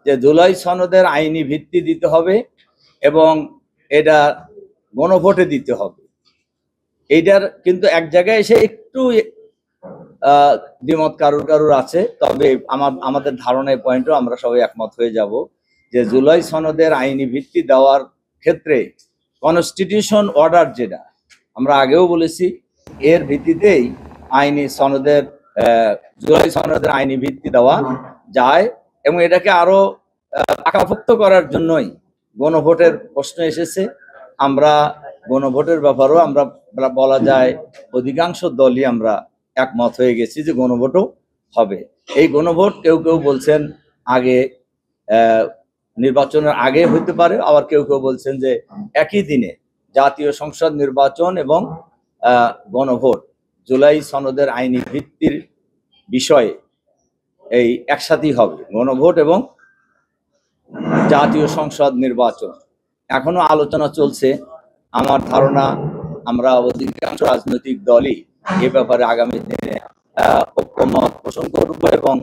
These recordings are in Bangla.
যে জুলাই সনদের আইনি ভিত্তি দিতে হবে এবং এটা গণভোটে দিতে হবে। এইটার কিন্তু এক জায়গায় এসে একটু দ্বিমত কারুর আছে, তবে আমাদের ধারণায় পয়েন্টও আমরা সবাই একমত হয়ে যাব যে জুলাই সনদের আইনি ভিত্তি দেওয়ার ক্ষেত্রে কনস্টিটিউশন অর্ডার যেটা আমরা আগেও বলেছি, এর ভিত্তিতেই আইনি সনদের জুলাই সনদের আইনি ভিত্তি দেওয়া যায় এবং এটাকে আরো পাকাপোক্ত করার জন্যই গণভোটের প্রশ্ন এসেছে। আমরা গণভোটের ব্যাপারেও আমরা বলা যায় অধিকাংশ দলই আমরা একমত হয়ে গেছি যে গণভোটও হবে। এই গণভোট কেউ কেউ বলছেন আগে নির্বাচনের আগে হইতে পারে, আবার কেউ কেউ বলছেন যে একই দিনে জাতীয় সংসদ নির্বাচন এবং গণভোট জুলাই সনদের আইনি ভিত্তির বিষয়ে এই একসাথেই হবে, গণভোট এবং জাতীয় সংসদ নির্বাচন। এখনো আলোচনা চলছে। আমার ধারণা আমরা অধিকাংশ রাজনৈতিক দলই এ ব্যাপারে আগামী দিনে ঐক্যমত পোষণ করবো এবং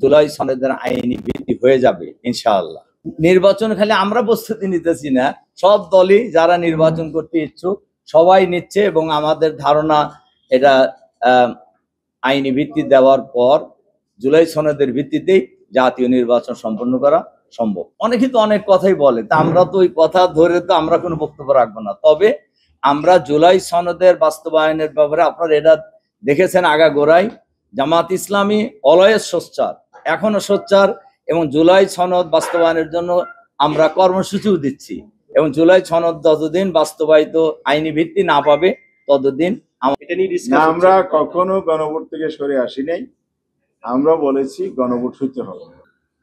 জুলাই সনদের আইনি ভিত্তি হয়ে যাবে ইনশাআল্লাহ। নির্বাচন খালি আমরা প্রস্তুতি নিতেছি না, সব দলই যারা নির্বাচন করতে ইচ্ছুক সবাই নিচ্ছে এবং আমাদের ধারণা এটা আইনি ভিত্তি দেওয়ার পর জুলাই সনদের ভিত্তিতেই জাতীয় নির্বাচন সম্পন্ন করা সম্ভব। অনেকে তো অনেক কথাই বলে, তা আমরা তো ওই কথা ধরে তো আমরা কোনো বক্তব্য রাখবো না। তবে আমরা জুলাই সনদের বাস্তবায়নের ব্যাপারে আপনারা এটা দেখেছেন আগাগোড়াই জামাত ইসলামী অলওয়েজ সোচ্চার, এখনো সোচ্চার এবং জুলাই সনদ বাস্তবায়নের জন্য আমরা কর্মসূচিও দিচ্ছি এবং জুলাই সনদ যতদিন বাস্তবায়িত আইনি ভিত্তি না পাবে ততদিন আমরা কখনো গণভোট থেকে সরে আসি নাই। আমরা বলেছি গণভোট হতে হবে,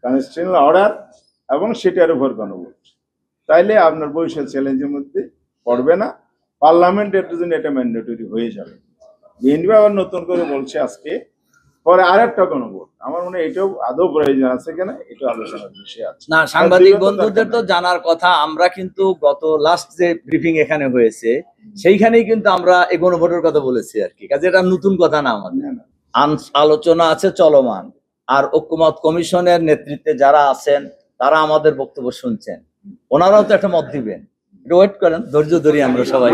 কনস্টিটিউশনাল অর্ডার এবং সেটার উপর গণভোট। তাইলে আপনার বৈশাখ চ্যালেঞ্জের মধ্যে পড়বে না, পার্লামেন্টের জন্য এটা ম্যান্ডেটরি হয়ে যাবে। বিএনপি আবার নতুন করে বলছে আজকে পরে আরেকটা গণভোট। আমার মনে হয় এটাও আদৌ প্রয়োজন আছে কিনা এটা আলোচনার বিষয় আছে না। সাংবাদিক বন্ধুদের তো জানার কথা, আমরা কিন্তু গত লাস্ট যে ব্রিফিং এখানে হয়েছে সেইখানেই কিন্তু আমরা এই গণভোটের কথা বলেছি আর কি, কাজে এটা নতুন কথা না। আমাদের আলোচনা আছে চলমান, আর ঐক্যমত কমিশনের নেতৃত্বে যারা আছেন তারা আমাদের বক্তব্য শুনছেন, ওনারাও তো একটা মত দিবেন। ওয়েট করেন, ধৈর্য ধরি আমরা সবাই।